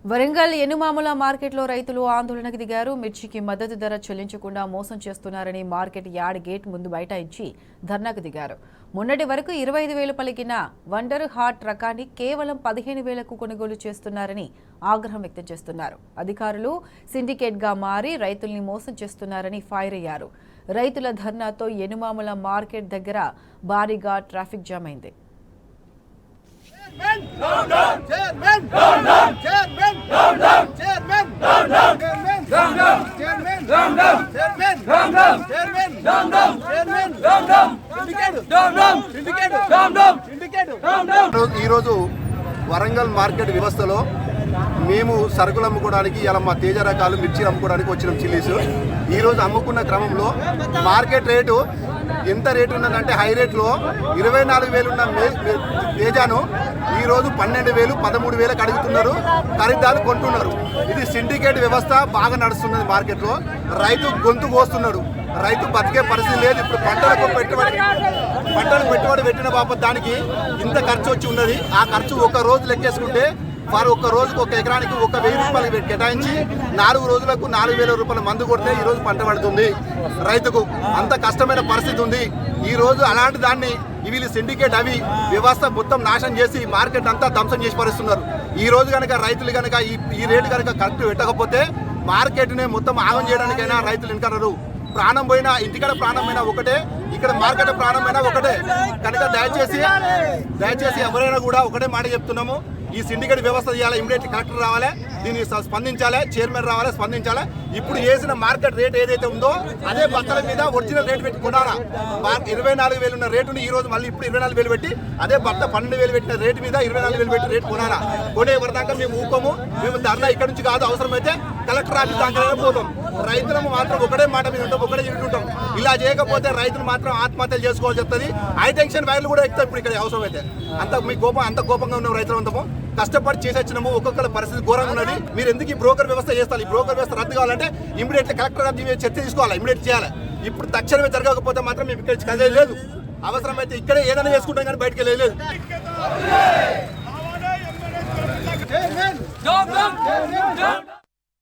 వరంగల్ ఎనుమాముల మార్కెట్లో రైతులు ఆందోళనకు దిగారు. మిర్చికి మద్దతు ధర చెల్లించకుండా మోసం చేస్తున్నారని మార్కెట్ యార్డ్ గేట్ ముందు బైఠాయించి ధర్నాకు దిగారు. మొన్నటి వరకు 25,000 పలికిన వండర్ హార్ట్ రకాన్ని కేవలం 15,000కు కొనుగోలు చేస్తున్నారని ఆగ్రహం వ్యక్తం చేస్తున్నారు. అధికారులు సిండికేట్గా మారి రైతుల్ని మోసం చేస్తున్నారని ఫైర్ అయ్యారు. రైతుల ధర్నాతో ఎనుమాముల మార్కెట్ దగ్గర భారీగా ట్రాఫిక్ జామ్ అయింది. ఈరోజు వరంగల్ మార్కెట్ వ్యవస్థలో మేము సరుకులు అమ్ముకోవడానికి ఇలా మా తేజ రకాలు మిర్చి అమ్ముకోవడానికి వచ్చినాం. చిల్లీస్ ఈరోజు అమ్ముకున్న క్రమంలో మార్కెట్ రేటు ఎంత రేటు ఉన్నదంటే హై రేట్లో 24,000 ఉన్న తేజాను ఈరోజు 12,000, 13,000 అడుగుతున్నారు. ఖరీదారు కొంటున్నారు. ఇది సిండికేట్ వ్యవస్థ బాగా నడుస్తున్నది. మార్కెట్లో రైతు గొంతు కోస్తున్నాడు. రైతు బతికే పరిస్థితి లేదు. ఇప్పుడు పంటలకు పెట్టుబడి పెట్టిన బాబు దానికి ఇంత ఖర్చు వచ్చి ఉన్నది. ఆ ఖర్చు ఒక రోజు లెక్కేసుకుంటే వారు ఒక్క రోజుకు ఒక ఎకరానికి 1,000 రూపాయలు కేటాయించి 4 రోజులకు 4,000 రూపాయల మందు కొడితే ఈ రోజు పంట పడుతుంది. రైతుకు అంత కష్టమైన పరిస్థితి ఉంది. ఈ రోజు అలాంటి దాన్ని వీళ్ళు సిండికేట్ వ్యవస్థ మొత్తం నాశనం చేసి మార్కెట్ అంతా ధ్వంసం చేసి పరుస్తున్నారు. ఈ రోజు కనుక రైతులు కనుక ఈ రేటు కనుక కరెక్ట్ పెట్టకపోతే మార్కెట్ని మొత్తం ఆగం చేయడానికైనా రైతులు వెనకన్నారు. ప్రాణం పోయినా ఇంటికాడ ప్రాణం పోయినా ఒకటే, ఇక్కడ మార్కెట్ ప్రాణం పోయినా ఒకటే. కనుక దయచేసి ఎవరైనా కూడా ఒకటే మాట చెప్తున్నాము. ఈ సిండికేట్ వ్యవస్థ చేయాలి. ఇమీడియట్ కలెక్టర్ రావాలి, దీన్ని స్పందించాలి. చైర్మన్ రావాలి, స్పందించాలి. ఇప్పుడు వేసిన మార్కెట్ రేట్ ఏదైతే ఉందో అదే బట్టల మీద ఒరిజినల్ రేట్ పెట్టి కొనాలా. 24,000 ఉన్న రేటుని ఈ రోజు మళ్ళీ ఇప్పుడు 24,000 పెట్టి అదే బట్ట 12,000 పెట్టిన రేటు మీద 24,000 పెట్టి రేటు కొనాలా. కొనే వరదాకా మేము ఊకోము. మేము ధర్నా ఇక్కడ నుంచి కాదు, అవసరమైతే కలెక్టర్ ఆఫీస్ దాకా పోతాం. రైతులకు మాత్రం ఒకటే మాట మీద ఉంటాం, ఒకటే చెప్తుంటాం. ఇలా చేయకపోతే రైతులు మాత్రం ఆత్మహత్యలు చేసుకోవాల్సి వస్తుంది. హై టెన్షన్ వైర్లు కూడా ఎక్కుతాం ఇప్పుడు ఇక్కడ అవసరమైతే. అంత కోపంగా ఉన్నాం రైతులు అంతము. కష్టపడి చేసి వచ్చినాము. ఒక్కొక్కరి పరిస్థితి ఘోరంగా ఉన్నది. మీరు ఎందుకు ఈ బ్రోకర్ వ్యవస్థ చేస్తారు? ఈ బ్రోకర్ వ్యవస్థ రద్దు కావాలంటే ఇమీడియట్లీ కలెక్టర్ గారు చర్చ తీసుకోవాలి, ఇమీడియట్ చేయాలి. ఇప్పుడు తక్షణమే జరగకపోతే మాత్రం మేము ఇక్కడ కదలేదు. అవసరమైతే ఇక్కడే ఏదైనా చేసుకుంటాం కానీ బయటకు వెళ్ళలేదు.